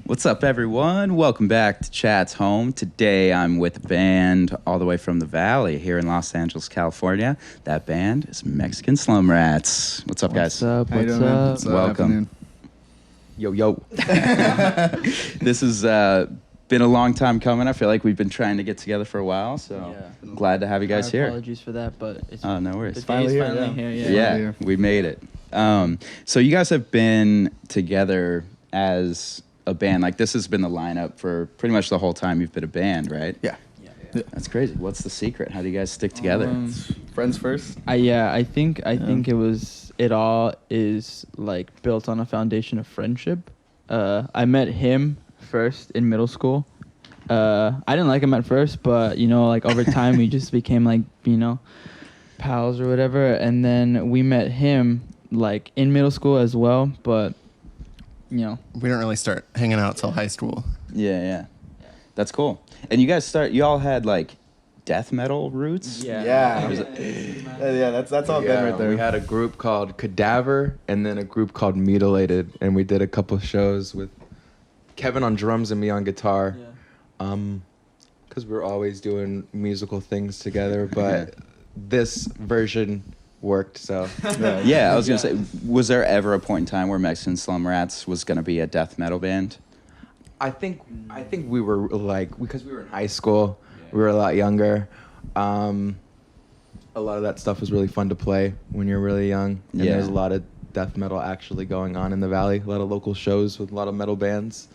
What's up, everyone? Welcome back to Chat's Home. Today, I'm with a band all the way from the Valley here in Los Angeles, California. That band is Mexican Slum Rats. What's up, guys? What's up? Welcome. Yo, yo. This has been a long time coming. I feel like we've been trying to get together for a while, so glad to have you guys here. Apologies for that, but it's no worries. the day is finally here. Yeah, we made it. So you guys have been together as a band. Like, this has been the lineup for pretty much the whole time you've been a band, right? Yeah. That's crazy. What's the secret? How do you guys stick together? Friends first. I think it all is like built on a foundation of friendship. I met him first in middle school. I didn't like him at first, but like over time we just became like pals or whatever. And then we met him like in middle school as well, but we didn't really start hanging out till high school. Yeah. That's cool. And you guys you all had like death metal roots? Yeah, that's all good right there. We had a group called Cadaver and then a group called Mutilated, and we did a couple shows with Kevin on drums and me on guitar. Because we're always doing musical things together, but this version worked, so. Yeah, I was going to say, was there ever a point in time where Mexican Slum Rats was going to be a death metal band? I think we were like, because we were in high school, we were a lot younger. A lot of that stuff was really fun to play when you're really young. And there's a lot of death metal actually going on in the Valley, a lot of local shows with a lot of metal bands.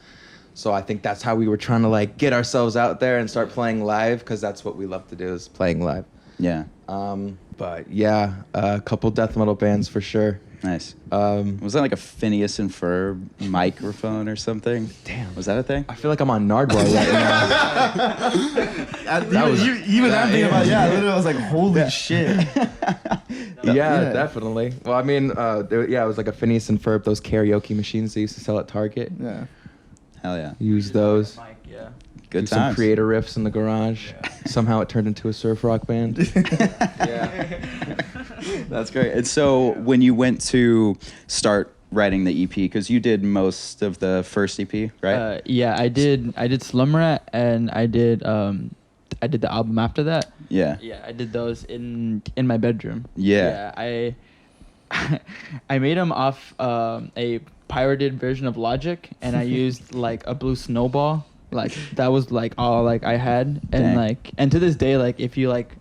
So I think that's how we were trying to like get ourselves out there and start playing live, because that's what we love to do, is playing live. Yeah. But yeah, a couple death metal bands for sure. Nice. Was that like a Phineas and Ferb microphone or something? Damn. Was that a thing? I feel like I'm on Nardwar right now. Even I'm thinking about literally I was like, holy shit. Yeah, definitely. Well, I mean, it was like a Phineas and Ferb, those karaoke machines they used to sell at Target. Yeah. Hell yeah. Use those. Good Do some times. creator riffs in the garage. Somehow it turned into a surf rock band. That's great. And so when you went to start writing the EP, because you did most of the first EP, right? I did Slumrat, and I did the album after that. Yeah. Yeah, I did those in my bedroom. Yeah. I made them off a pirated version of Logic, and I used like a blue snowball. Like that was like all like I had. And Dang. like, and to this day, like if you like,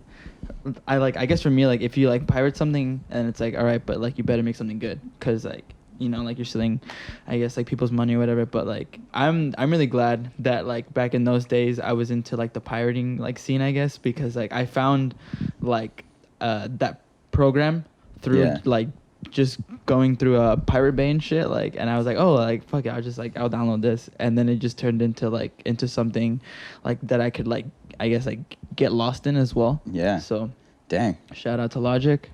I guess for me, like if you like pirate something and it's like, all right, but like you better make something good, because like like you're stealing, I guess, like people's money or whatever. But like I'm really glad that like back in those days I was into like the pirating like scene, I guess, because like I found like that program through like just going through a Pirate Bay and shit, like, and I was like, oh, like fuck it, I'll download this, and then it just turned into something like that I could like, I guess, like get lost in as well. Yeah. So dang. Shout out to Logic.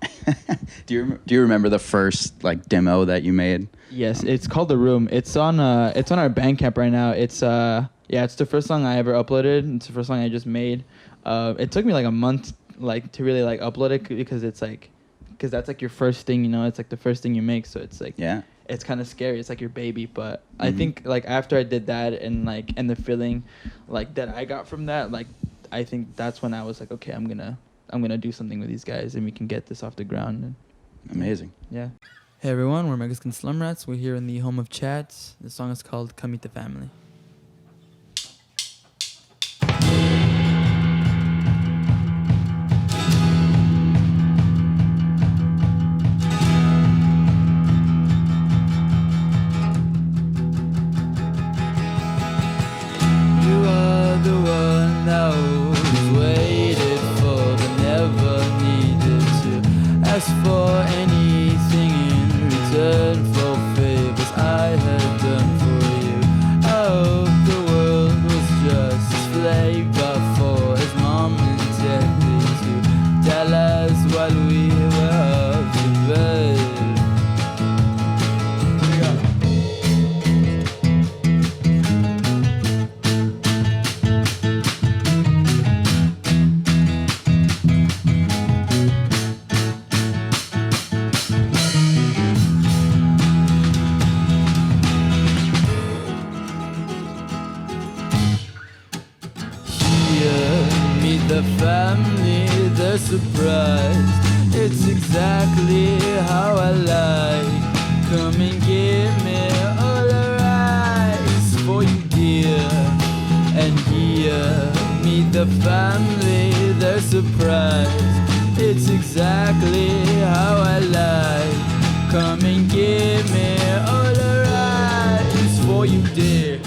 Do you remember the first like demo that you made? Yes, it's called The Room. It's on our Bandcamp right now. It's it's the first song I ever uploaded. It's the first song I just made. It took me like a month like to really like upload it, because that's like your first thing, it's like the first thing you make, so it's like it's kind of scary. It's like your baby. But I think like after I did that, and like and the feeling like that I got from that, like I think that's when I was like, okay, I'm gonna do something with these guys, and we can get this off the ground. And, amazing. Yeah. Hey everyone, we're Mexican Slum Rats. We're here in the home of chats. The song is called Come Meet the Family. Ask for anything in return for favors I had done for you. Oh, the family, they're surprised. It's exactly how I like. Come and give me all the rights for you, dear. And here, meet the family, they're surprised. It's exactly how I like. Come and give me all the rights for you, dear.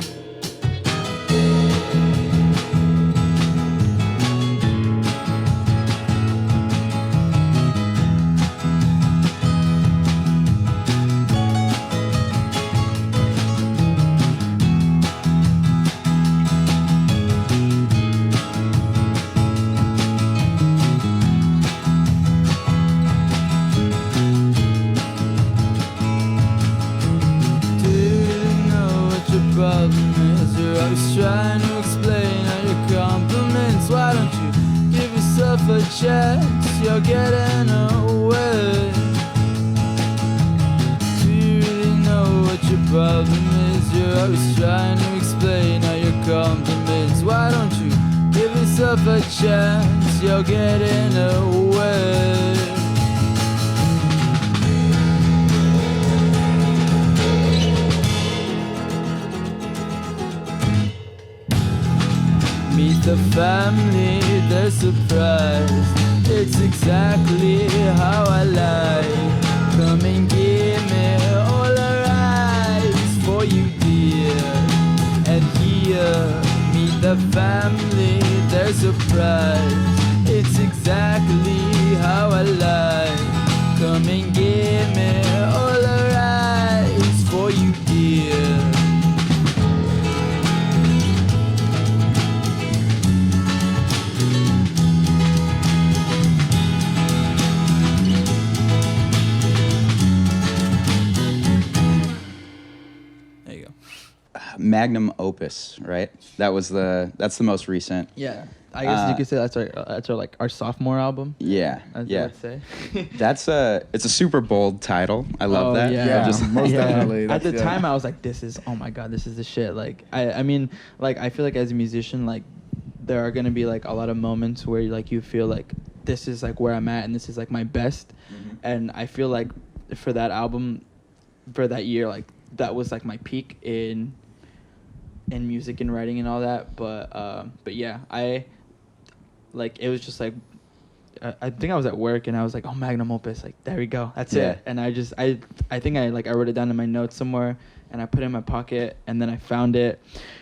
I was trying to explain all your compliments. Why don't you give yourself a chance? You're getting away. Do you really know what your problem is? You're always trying to explain all your compliments. Why don't you give yourself a chance? You're getting away. Meet the family, they're surprised. It's exactly how I like. Come and give me all the rights for you, dear. And here, meet the family, they're surprised. It's exactly how I like. Come and give me all the rights for you, dear. Magnum Opus, right? That's the most recent. Yeah, I guess you could say that's our like our sophomore album. Yeah, As yeah. I would say. It's a super bold title. I love that. Yeah, most definitely. At the That's- time, I was like, oh my god, this is the shit. Like, I mean, like, I feel like as a musician, like, there are gonna be like a lot of moments where like you feel like this is like where I'm at and this is like my best, and I feel like for that album, for that year, like that was like my peak in music and writing and all that, but yeah, I like it was just like I think I was at work and I was like, oh, Magnum Opus, like there we go, that's it. And I think I wrote it down in my notes somewhere and I put it in my pocket, and then I found it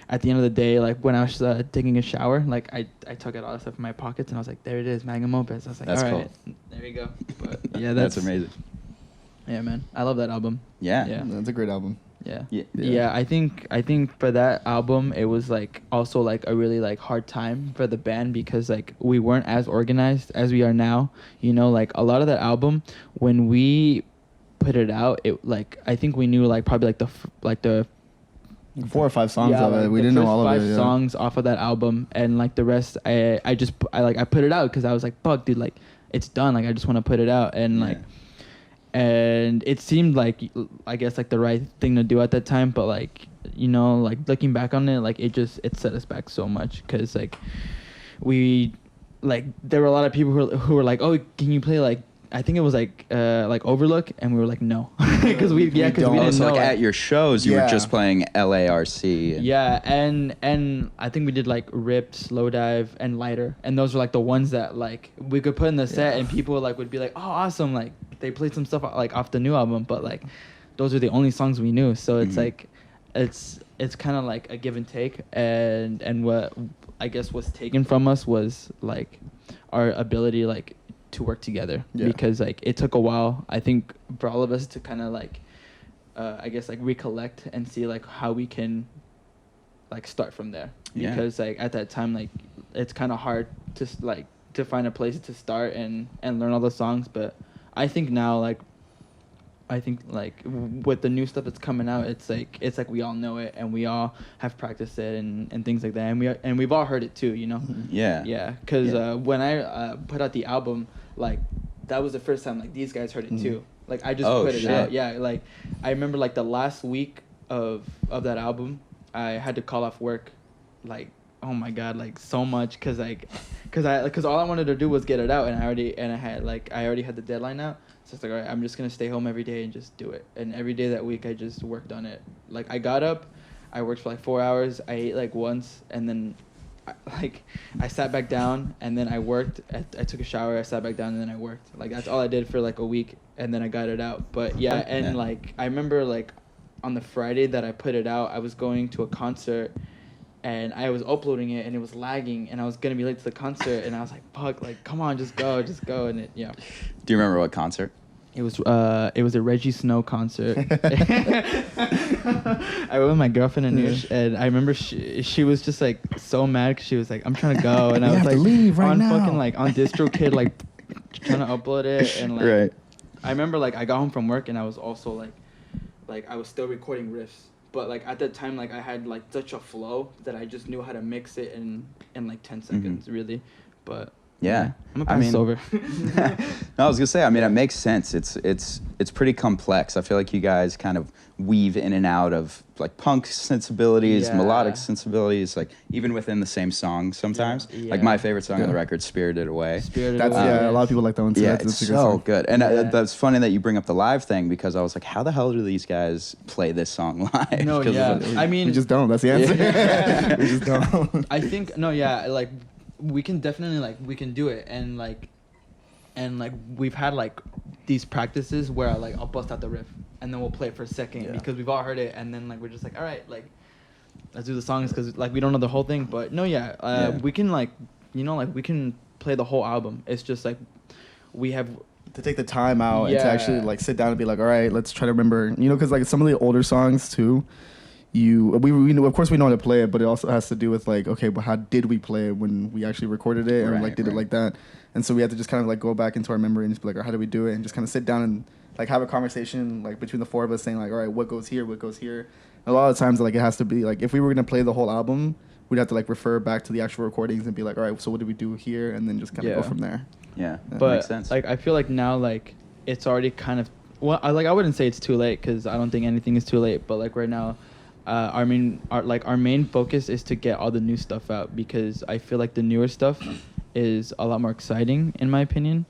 at the end of the day, like when I was taking a shower, like I took out all the stuff in my pockets and I was like, there it is, Magnum Opus. I was like, That's all right, cool. there we go. But yeah, That's amazing. Yeah, man, I love that album. Yeah. That's a great album. Yeah. I think for that album it was like also like a really like hard time for the band because like we weren't as organized as we are now. You know, like a lot of that album when we put it out, it like I think we knew like probably like the 4 or 5 songs of it. Like We didn't know all of it. the first 5 songs off of that album, and like the rest I put it out because I was like, fuck, dude, like it's done. Like I just want to put it out, and like. And it seemed like, I guess, like the right thing to do at that time. But like, you know, like looking back on it, like it set us back so much because like there were a lot of people who were like, oh, can you play like, I think it was like Overlook, and we were like, no, because we didn't know. So like it. at your shows, you were just playing L.A.R.C. Yeah, and I think we did like Rip, Slow Dive, and Lighter, and those were like the ones that like we could put in the set, and people like would be like, oh, awesome, like they played some stuff like off the new album, but like those are the only songs we knew, so it's like it's kind of like a give and take, and what I guess was taken from us was like our ability like to work together, because like it took a while, I think, for all of us to kind of like I guess like recollect and see like how we can like start from there, because like at that time like it's kind of hard to find a place to start and learn all the songs. But I think now like with the new stuff that's coming out, it's like we all know it and we all have practiced it and things like that, and we've all heard it too, you know. Because when I put out the album, like that was the first time like these guys heard it too. Like I just put it out. Like I remember like the last week of that album, I had to call off work like oh my god, like so much, cause all I wanted to do was get it out, and I already had the deadline out. So it's like, all right, I'm just gonna stay home every day and just do it. And every day that week, I just worked on it. Like I got up, I worked for like 4 hours. I ate like once, and then I sat back down, and then I worked. I took a shower, I sat back down, and then I worked. Like that's all I did for like a week, and then I got it out. But yeah, and like I remember like on the Friday that I put it out, I was going to a concert, and I was uploading it, and it was lagging, and I was gonna be late to the concert, and I was like, fuck, like come on, just go, and it, yeah. Do you remember what concert? It was a Reggie Snow concert. I went with my girlfriend and I remember she was just like so mad because she was like, I'm trying to go, and I was like leave right on now. fucking like on DistroKid like trying to upload it, and like Right. I remember like I got home from work and I was also like I was still recording riffs, but like at that time like I had like such a flow that I just knew how to mix it in like 10 seconds really, but. Yeah. I'm gonna pass this over. No, I was gonna say. I mean, it makes sense. It's pretty complex. I feel like you guys kind of weave in and out of like punk sensibilities, melodic sensibilities, like even within the same song sometimes. Yeah. Like my favorite song on the record, "Spirited Away." That's a lot of people like that one too. Yeah, That's it's a good so song. good. And that's funny that you bring up the live thing, because I was like, how the hell do these guys play this song live? No, 'Cause yeah. I mean, We just don't. That's the answer. We just don't. I think like we can definitely we can do it, and we've had like these practices where I'll bust out the riff and then we'll play it for a second because we've all heard it, and then we're just like, all right, like let's do the songs, because we don't know the whole thing. But no, we can we can play the whole album. It's just like we have to take the time out and to actually sit down and be like, all right, let's try to remember, because some of the older songs too, we know, of course we know how to play it, but it also has to do with okay, but how did we play it when we actually recorded it, or did it like that? And so we have to just kind of go back into our memory and just be like, how do we do it, and just kind of sit down and have a conversation between the four of us, saying all right, what goes here, what goes here. And a lot of times it has to be if we were gonna play the whole album, we'd have to refer back to the actual recordings and be like, all right, so what did we do here, and then just kind of go from there. Yeah, but makes sense. I feel like now it's already kind of I wouldn't say it's too late, because I don't think anything is too late, but right now. Our main focus is to get all the new stuff out, because I feel like the newer stuff is a lot more exciting in my opinion.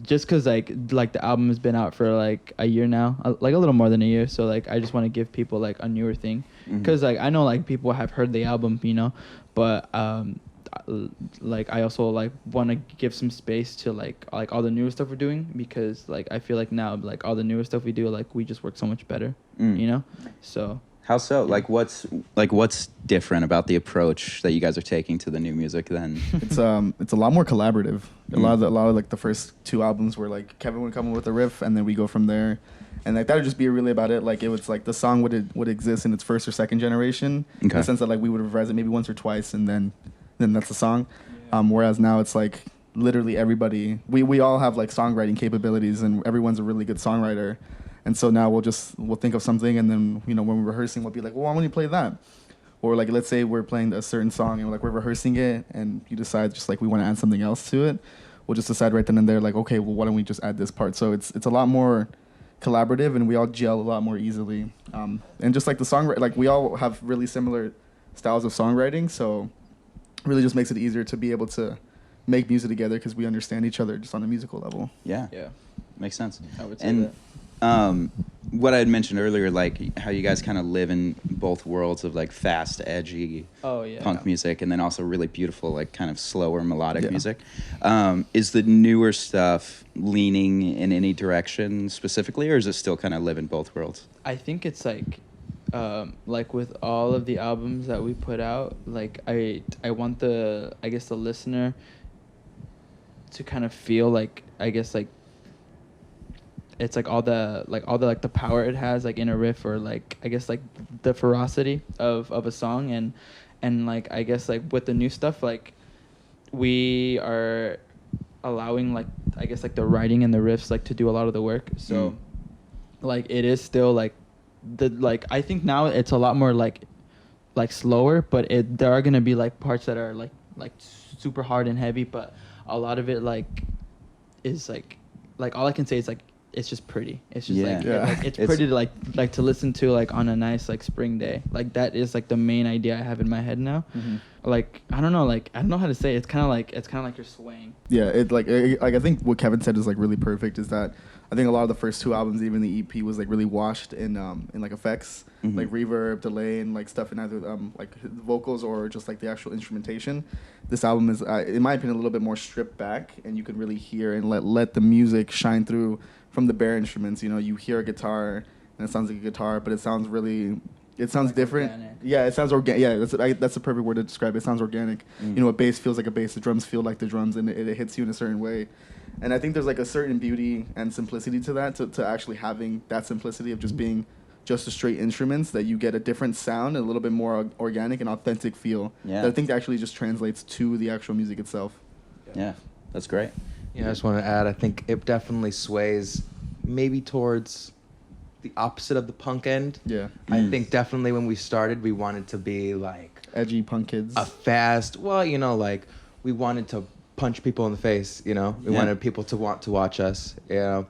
Just because the album has been out for a year now, a little more than a year. So I just want to give people a newer thing, because I know people have heard the album, but I also want to give some space to all the newer stuff we're doing, because I feel like now all the newer stuff we do we just work so much better, so. How so? What's different about the approach that you guys are taking to the new music then? It's a lot more collaborative. A lot of the first two albums were Kevin would come up with a riff, and then we go from there, and that would just be really about it. It was the song would exist in its first or second generation, in the sense that we would revise it maybe once or twice, and then that's the song. Whereas now it's literally everybody, we all have songwriting capabilities, and everyone's a really good songwriter. And so now we'll think of something, and then when we're rehearsing, we'll be like, well, why don't you play that? Or let's say we're playing a certain song and we're rehearsing it, and you decide just we want to add something else to it. We'll just decide right then and there okay, well, why don't we just add this part? So it's a lot more collaborative, and we all gel a lot more easily. And just the songwriting, we all have really similar styles of songwriting, so it really just makes it easier to be able to make music together, because we understand each other just on a musical level. Yeah. Yeah. Makes sense. I would say that. What I had mentioned earlier, how you guys kind of live in both worlds of fast, edgy punk music, and then also really beautiful, kind of slower melodic music. Is the newer stuff leaning in any direction specifically, or is it still kind of live in both worlds? I think it's with all of the albums that we put out, I want the listener to kind of feel it's all the power it has in a riff, or the ferocity of a song, and with the new stuff we are allowing the writing and the riffs to do a lot of the work, so it is still I think now it's a lot more slower, but there are gonna be parts that are super hard and heavy, but a lot of it is all I can say is it's just pretty. It's just it's It's pretty to like to listen to like on a nice like spring day. Like that is like the main idea I have in my head now. Mm-hmm. Like I don't know how to say it. It's kind of like you're swaying. Yeah, I think what Kevin said is like really perfect. Is that I think a lot of the first two albums, even the EP, was like really washed in like effects, like reverb, delay, and like stuff in either like vocals or just like the actual instrumentation. This album is, in my opinion, a little bit more stripped back, and you can really hear and let the music shine through from the bare instruments. You know, you hear a guitar and it sounds like a guitar, but it sounds like different. Organic. Yeah, it sounds organic. Yeah, that's the perfect word to describe it. It sounds organic. You know, a bass feels like a bass. The drums feel like the drums, and it hits you in a certain way. And I think there's like a certain beauty and simplicity to that, to actually having that simplicity of just being just a straight instruments, that you get a different sound, a little bit more organic and authentic feel. Yeah. That I think actually just translates to the actual music itself. Yeah, that's great. Yeah, I just want to add, I think it definitely sways maybe towards the opposite of the punk end. Yeah. I think definitely when we started, we wanted to be like Edgy punk kids. a fast, well, you know, like we wanted to punch people in the face, you know? We wanted people to want to watch us, you know?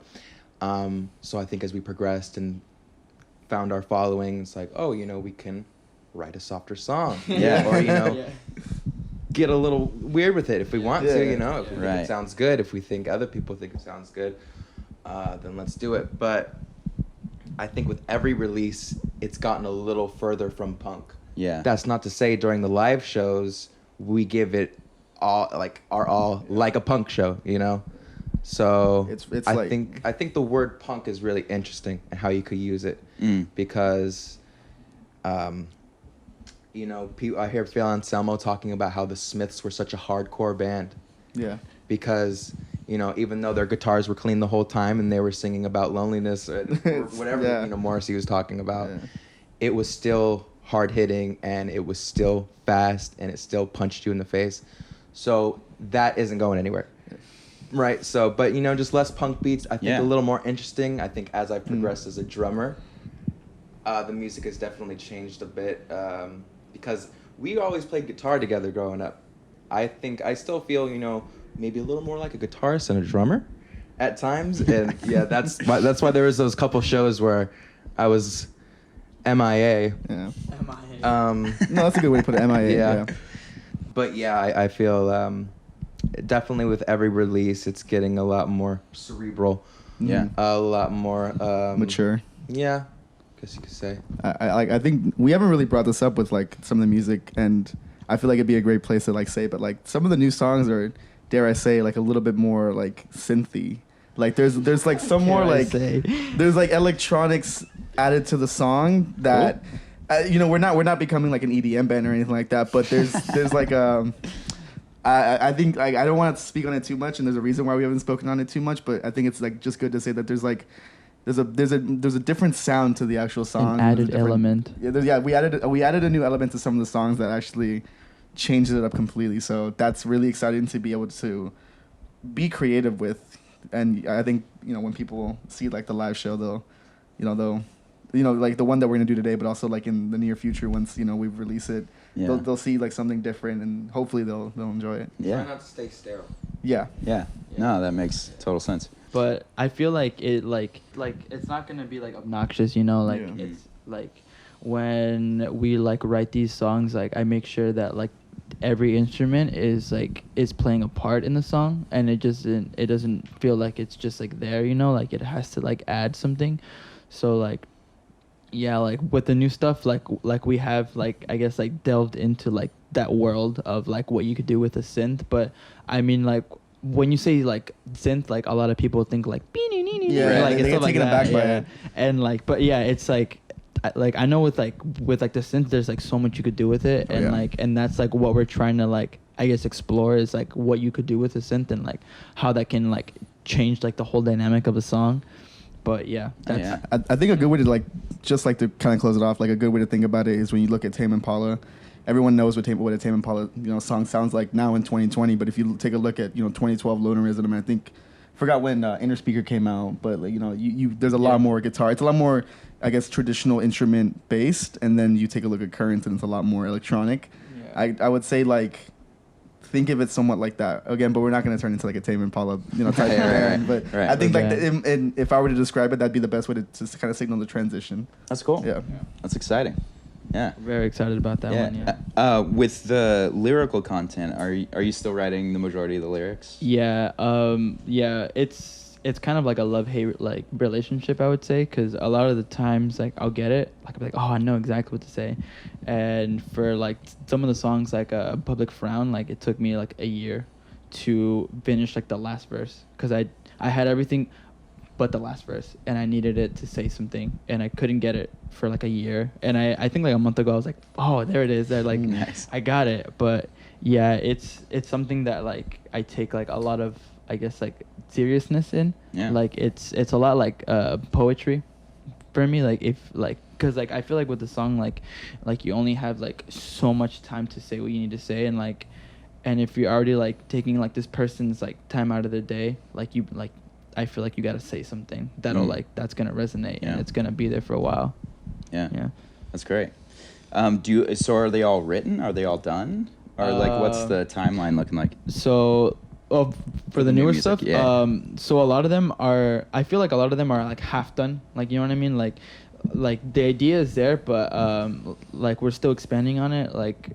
So I think as we progressed and found our following, it's like, oh, you know, we can write a softer song. Yeah. Or, you know, get a little weird with it if we want to, you know? If we think it sounds good, if we think other people think it sounds good, then let's do it. But I think with every release, it's gotten a little further from punk. Yeah. That's not to say during the live shows, we give it all like a punk show, you know? So It's I like, think the word punk is really interesting and how you could use it because, you know, I hear Phil Anselmo talking about how the Smiths were such a hardcore band. Yeah. Because, you know, even though their guitars were clean the whole time and they were singing about loneliness or whatever, you know, Morrissey was talking about, it was still hard hitting and it was still fast and it still punched you in the face. So that isn't going anywhere. Right. So, but, you know, just less punk beats. I think a little more interesting. I think as I progressed as a drummer, the music has definitely changed a bit because we always played guitar together growing up. I think I still feel, you know, maybe a little more like a guitarist than a drummer at times. And yeah, that's why there was those couple shows where I was MIA. Yeah. MIA. No, that's a good way to put it. MIA. Yeah. But yeah, I feel definitely with every release, it's getting a lot more cerebral. Yeah. A lot more Mature. Yeah, I guess you could say. I think we haven't really brought this up with like some of the music, and I feel like it'd be a great place to like say, but like some of the new songs are, dare I say, like a little bit more like synthy. Like there's like some more like there's like electronics added to the song that. You know, we're not becoming like an EDM band or anything like that, but there's like I think like I don't want to speak on it too much, and there's a reason why we haven't spoken on it too much, but I think it's like just good to say that there's a different sound to the actual song. An added element. Yeah, we added a new element to some of the songs that actually changes it up completely. So that's really exciting to be able to be creative with, and I think, you know, when people see like the live show, they'll like the one that we're gonna do today, but also like in the near future, once, you know, we release it, they'll see like something different, and hopefully they'll enjoy it. Yeah. Try not to stay sterile. Yeah. No, that makes total sense. But I feel like it like it's not gonna be like obnoxious, you know, like it's like when we like write these songs, like I make sure that like every instrument is playing a part in the song, and it doesn't feel like it's just like there, you know, like it has to like add something. So like, yeah, like with the new stuff, like we have like, I guess, like delved into like that world of like what you could do with a synth. But I mean, like when you say like synth, like a lot of people think like like they it's get like taken aback by it. And like, but yeah, it's like I know with the synth, there's like so much you could do with it, and like, and that's like what we're trying to like, I guess, explore is like what you could do with a synth and like how that can like change like the whole dynamic of a song. But yeah, that's I think a good way to like just like to kind of close it off, like a good way to think about it is when you look at Tame Impala. Everyone knows what a Tame Impala, you know, song sounds like now in 2020. But if you take a look at, you know, 2012 Lonerism, and I think forgot when Inner Speaker came out, but like, you know, you there's a lot more guitar. It's a lot more, I guess, traditional instrument based, and then you take a look at Current and it's a lot more electronic. I would say like think of it somewhat like that again, but we're not going to turn into like a Tame Impala, type of band. But I think if I were to describe it, that'd be the best way to just kind of signal the transition. That's cool. Yeah. That's exciting. Yeah. Very excited about that one. Yeah. With the lyrical content, are you still writing the majority of the lyrics? Yeah. It's kind of like a love-hate like relationship, I would say, because a lot of the times like I'll get it, like I'll be like, oh, I know exactly what to say, and for like some of the songs like Publique Froun, like it took me like a year to finish like the last verse, because I had everything but the last verse, and I needed it to say something, and I couldn't get it for like a year, and I think like a month ago I was like, oh, there it is, like nice. I got it. But yeah, it's something that like I take like a lot of, I guess, like seriousness in. Yeah. Like it's a lot like poetry for me, like if like, because like I feel like with the song like you only have like so much time to say what you need to say, and like, and if you're already like taking like this person's like time out of their day, like you like, I feel like you got to say something that'll like that's gonna resonate, and it's gonna be there for a while. Yeah That's great. So are they all written? Are they all done? Or like what's the timeline looking like? So for the newer music, stuff, so a lot of them are, I feel like a lot of them are like half done, like, you know what I mean, like the idea is there, but like we're still expanding on it. Like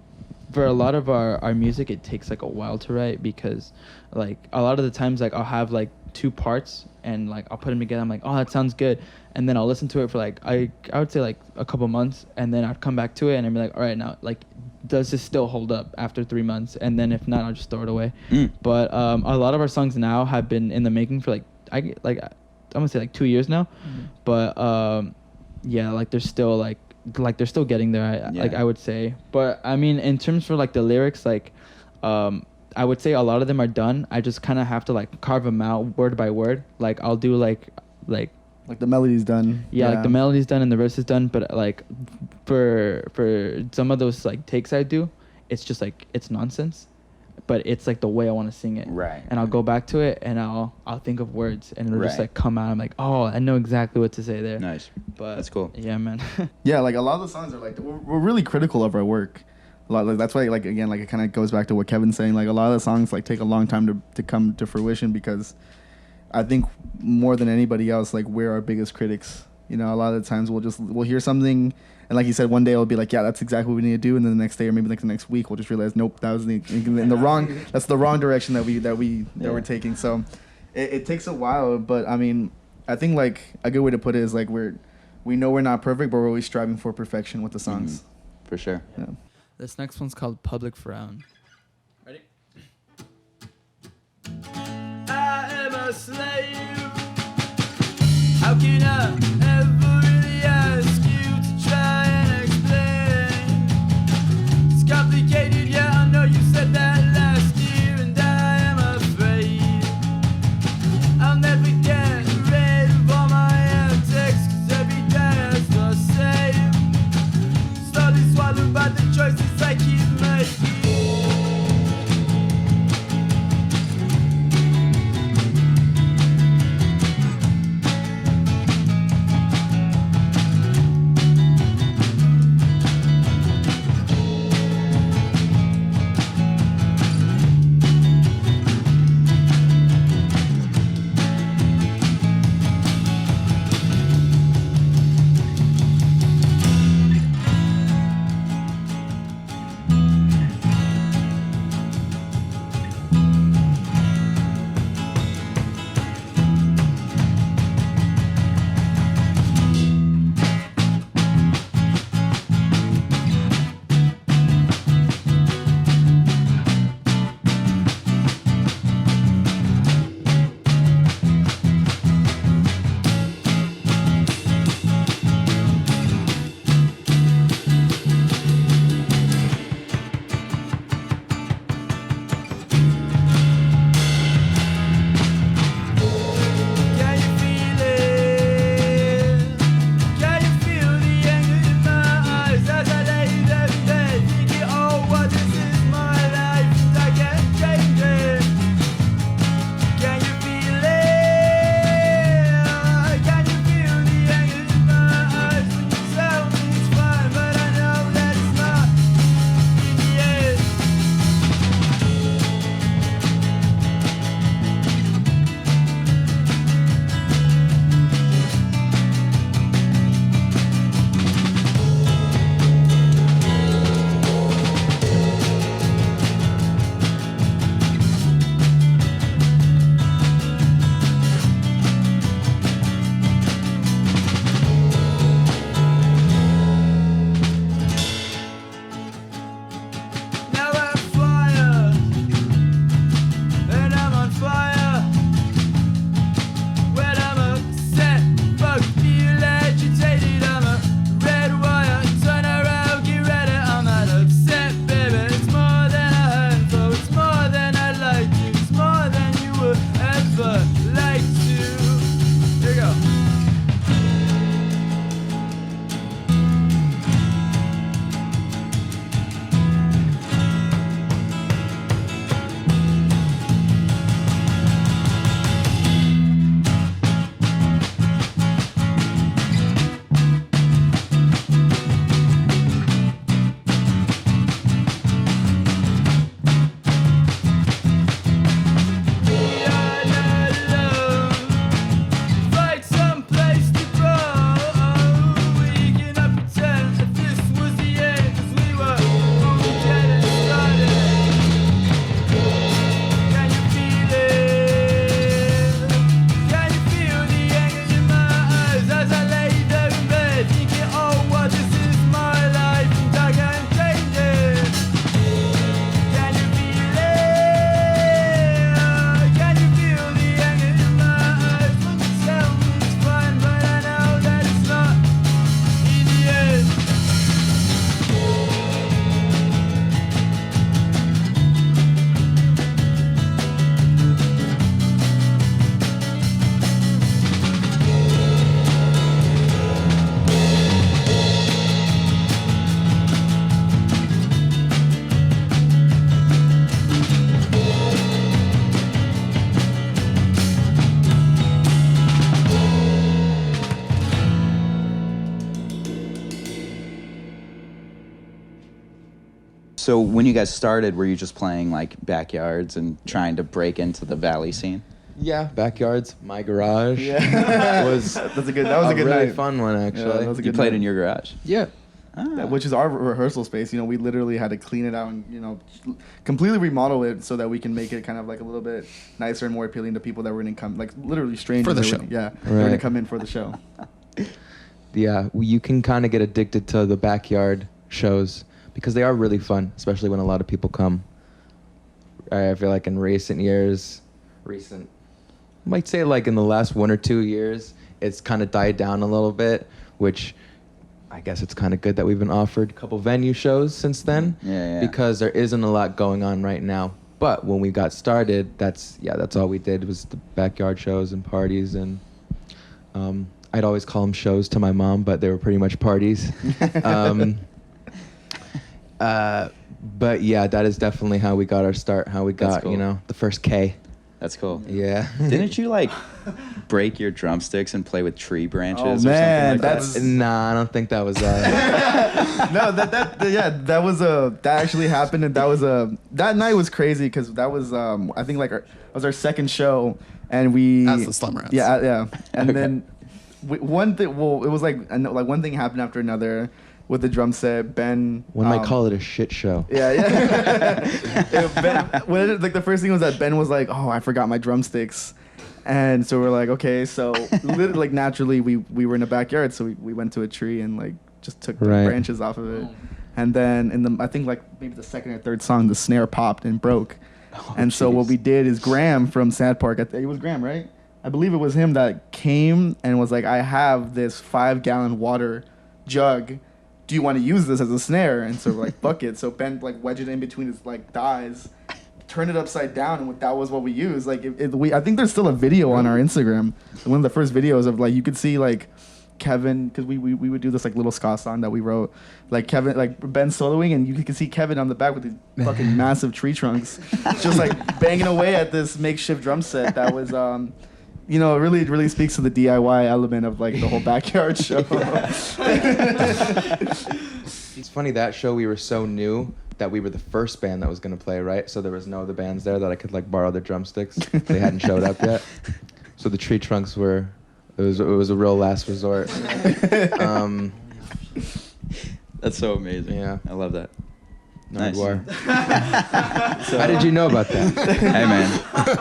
for a lot of our music, it takes like a while to write, because like a lot of the times like I'll have like 2 parts, and like I'll put them together, I'm like, oh, that sounds good, and then I'll listen to it for like I would say like a couple months, and then I'd come back to it and I'd be like, all right, now like, does this still hold up after 3 months? And then if not, I'll just throw it away. But a lot of our songs now have been in the making for I'm gonna say like 2 years now. But yeah, like they're still like they're still getting there, like I would say. But I mean, in terms for like the lyrics, like I would say a lot of them are done. I just kind of have to like carve them out word by word. Like I'll do like the melody's done. Yeah, like the melody's done and the verse is done, but like for some of those like takes I do, it's just like it's nonsense, but it's like the way I want to sing it. Right. And I'll go back to it and I'll think of words, and it'll just like come out. I'm like, oh, I know exactly what to say there. Nice. But that's cool. Yeah, man. Yeah, like a lot of the songs are like we're really critical of our work. A lot, like that's why like again like it kind of goes back to what Kevin's saying. Like a lot of the songs like take a long time to come to fruition, because I think more than anybody else, like we're our biggest critics. A lot of the times we'll hear something, and like you said, one day it'll be like, yeah, that's exactly what we need to do, and then the next day or maybe like the next week we'll just realize, nope, that was in the wrong. That's the wrong direction that we're taking. So it takes a while, but I mean, I think like a good way to put it is like we know we're not perfect, but we're always striving for perfection with the songs. For sure. Yeah. This next one's called Publique Froun. Ready? I am a slave. How can I ever really ask you to try and explain? It's complicated, yeah, I know you said that last year, and I am afraid I'll never get rid of all my antics, 'cause every day is the same. Slowly swallowed by the choices I keep making. So when you guys started, were you just playing like backyards and trying to break into the Valley scene? Yeah, backyards. My garage was that was a good really night. fun one actually. Yeah, that was a You good played night. in your garage? Yeah. Which is our rehearsal space. You know, we literally had to clean it out and, you know, completely remodel it so that we can make it kind of like a little bit nicer and more appealing to people that were going to come, like literally strangers. For the that show. They're going to Right. come in for the show. Yeah, you can kind of get addicted to the backyard shows because they are really fun, especially when a lot of people come. I feel like in recent years, I might say like in the last 1 or 2 years, it's kind of died down a little bit, which I guess it's kind of good that we've been offered a couple venue shows since then. Yeah. Because there isn't a lot going on right now. But when we got started, that's all we did was the backyard shows and parties. And I'd always call them shows to my mom, but they were pretty much parties. But yeah, that is definitely how we got our start, how we got, cool. you know, the first K. That's cool. Yeah. Didn't you like break your drumsticks and play with tree branches Oh, or something man, like that's- that? Nah, I don't think that was No, that was that actually happened, and that night was crazy because that was I think like it was our second show, and we As the Slum Rats. yeah, and Okay. then one thing. Well, it was like one thing happened after another with the drum set. Ben, One might call it a shit show. Yeah. Like the first thing was that Ben was like, "Oh, I forgot my drumsticks," and so we're like, "Okay." So literally, like naturally, we were in the backyard, so we went to a tree and like just took the Right. branches off of it, and then I think like maybe the second or third song, the snare popped and broke, and so what we did is Graham from Sad Park, it was Graham, right? I believe it was him that came and was like, "I have this 5-gallon water jug. Do you want to use this as a snare?" And so we're like, "Fuck it." So Ben like wedged it in between his like thighs, turned it upside down, and that was what we used. Like I think there's still a video on our Instagram. One of the first videos of like you could see like Kevin, because we would do this like little ska song that we wrote, like Kevin, like Ben soloing, and you could see Kevin on the back with these fucking massive tree trunks, just like banging away at this makeshift drum set that was you know, it really speaks to the DIY element of like the whole backyard show. It's funny, that show we were so new that we were the first band that was going to play, right? So there was no other bands there that I could like borrow their drumsticks. They hadn't showed up yet. So the tree trunks it was a real last resort. That's so amazing. Yeah. I love that. Nice. Nice. How did you know about that? Hey man,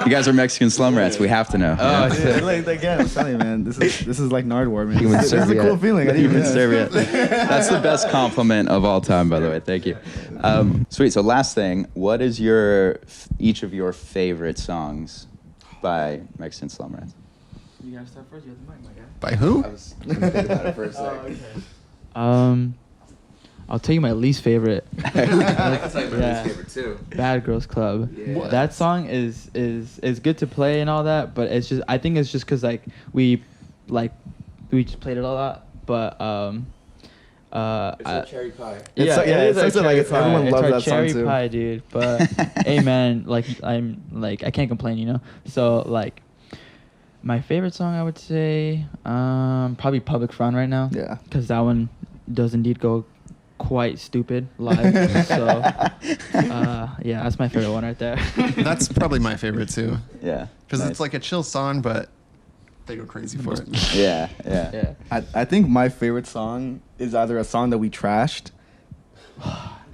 you guys are Mexican Slum Rats. We have to know. Oh, you know? shit. Like again, I'm telling you, man, this is like Nardwar, man. Human This is a serviette. cool feeling. I didn't Human even serviette. That's the best compliment of all time, by the way. Thank you. Sweet. So last thing, what is each of your favorite songs by Mexican Slum Rats? You gotta start first. You have the mic, my guy. By who? I was gonna think about it for a second. I'll tell you my least favorite. I can tell you my Yeah. least favorite too. Bad Girls Club. Yeah. That song is good to play and all that, but I think it's just because like we just played it a lot, but It's cherry pie. It's so- yeah, it is it's our like cherry it's- everyone pie. loves It's our that song, cherry too. pie, dude. But hey, man, like I can't complain, you know. So like, my favorite song I would say probably Publique Froun right now. Yeah. Because that one does indeed go quite stupid live. So yeah, that's my favorite one right there. That's probably my favorite too. Yeah. Because Nice. it's like a chill song, but they go crazy for it. Yeah. Yeah. I think my favorite song is either a song that we trashed.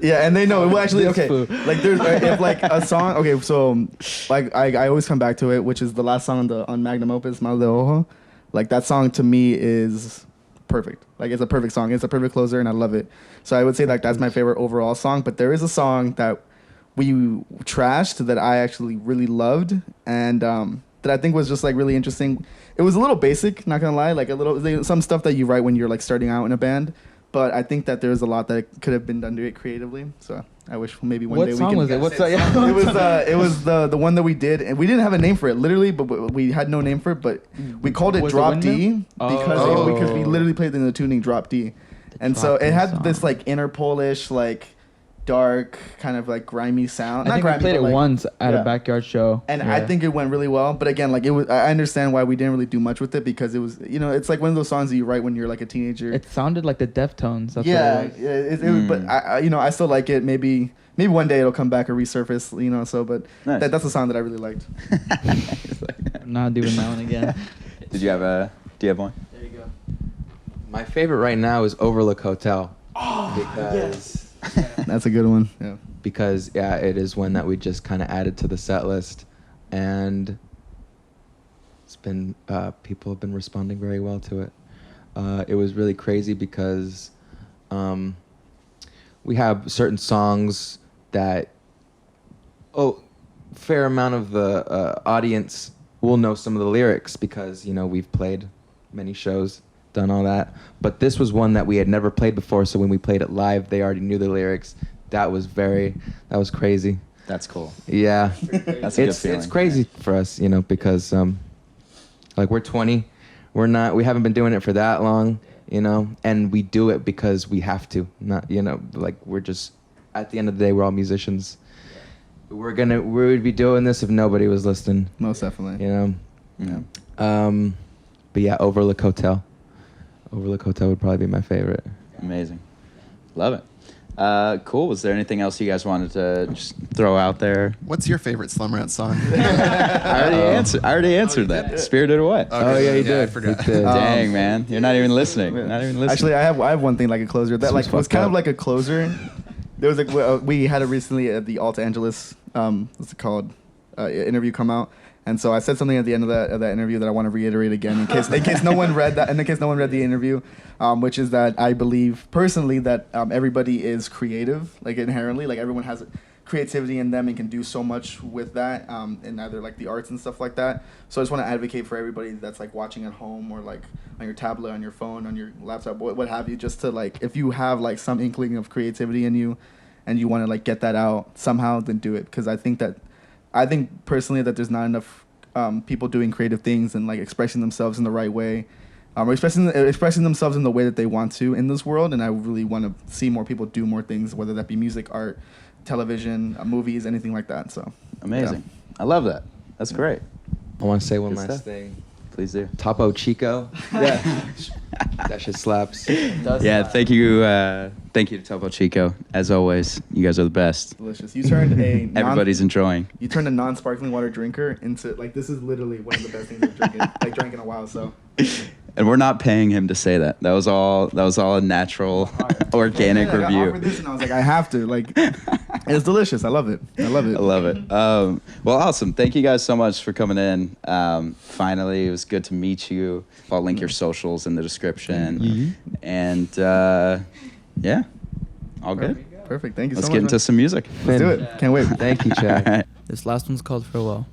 Yeah, and they know. Well, actually, This okay. fool. Like there's if like a song. Okay, so like I always come back to it, which is the last song on Magnum Opus, Mal de Ojo. Like that song to me is perfect. Like it's a perfect song. It's a perfect closer, and I love it. So I would say like that's my favorite overall song. But there is a song that we trashed that I actually really loved, and that I think was just like really interesting. It was a little basic, not gonna lie. Like some stuff that you write when you're like starting out in a band. But I think that there's a lot that could have been done to it creatively. So I wish maybe one What day we song can. was it? What's that? It was the one that we did, and we didn't have a name for it, literally, but we had no name for it. But we called it Was it Drop D Windmill? because we literally played in the tuning Drop D, and so Drop D it had song. this like Interpolish like dark, kind of like grimy sound. I Not think grimy, we played but it like, once at yeah. a backyard show, and I think it went really well. But again, like it was, I understand why we didn't really do much with it because it was, you know, it's like one of those songs that you write when you're like a teenager. it sounded like the Deftones. That's Yeah, what it was. it was, but I, you know, I still like it. Maybe one day it'll come back or resurface, you know. So, but Nice. that's a song that I really liked. I'm not doing that one again. Do you have one? There you go. My favorite right now is Overlook Hotel. Because That's a good one. Yeah. because it is one that we just kind of added to the set list, and it's been people have been responding very well to it. It was really crazy because we have certain songs that fair amount of the audience will know some of the lyrics because, you know, we've played many shows, done all that. But this was one that we had never played before, so when we played it live, they already knew the lyrics. That was crazy. That's cool. Yeah. That's a good feeling. It's crazy for us, you know, because like we're 20. We haven't been doing it for that long, you know, and we do it because we have to. Not, you know, like we're just at the end of the day, we're all musicians. We would be doing this if nobody was listening. Most definitely. You know. Yeah. But yeah, Overlook Hotel. Overlook Hotel would probably be my favorite. Amazing. Love it. Cool. Was there anything else you guys wanted to just throw out there? What's your favorite Slumrat song? I already answered that. Spirited Away. Okay. yeah, you did. I forgot. You did. Dang, man. You're not even listening. You're not even listening. Actually, I have one thing like a closer that like was kind of like a closer. There was like we had it recently at the Los Angeles what's it called interview come out, and so I said something at the end of that interview that I want to reiterate again in case no one read that, and in case no one read the interview, which is that I believe personally that everybody is creative, like inherently, like everyone has creativity in them and can do so much with that in either like the arts and stuff like that. So I just want to advocate for everybody that's like watching at home or like on your tablet, on your phone, on your laptop, what have you, just to like, if you have like some inkling of creativity in you and you want to like get that out somehow, then do it. Because I think personally that there's not enough people doing creative things and like expressing themselves in the right way, or expressing themselves in the way that they want to in this world. And I really want to see more people do more things, whether that be music, art, television, movies, anything like that. So amazing. Yeah. I love that. That's great. I want to say one Good last stuff. thing. Please do. Topo Chico. yeah. That shit slaps. Yeah, thank you to Topo Chico. As always, you guys are the best. Delicious. You turned Everybody's enjoying. You turned a non-sparkling water drinker into like, this is literally one of the best things I've drank in a while. So. And we're not paying him to say that. That was all a natural, organic review. I offered this and I was like, I have to. Like, it's delicious. I love it. I love it. Well, awesome. Thank you guys so much for coming in. Finally, it was good to meet you. I'll link your socials in the description. Mm-hmm. And yeah, all good. Perfect. Thank you Let's so much. get into some music. Let's do it. Can't wait. Thank you, Chad. All right. This last one's called Farewell.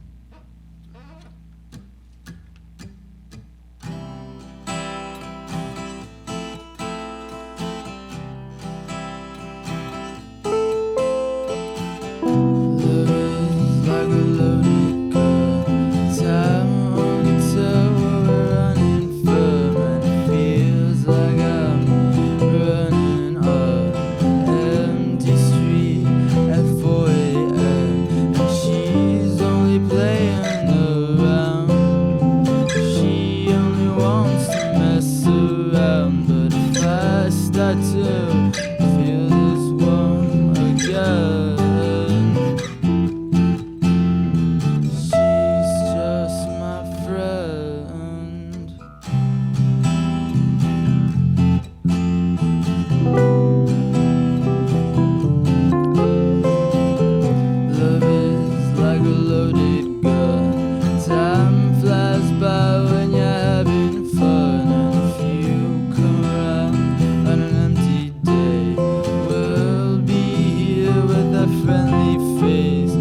friendly face.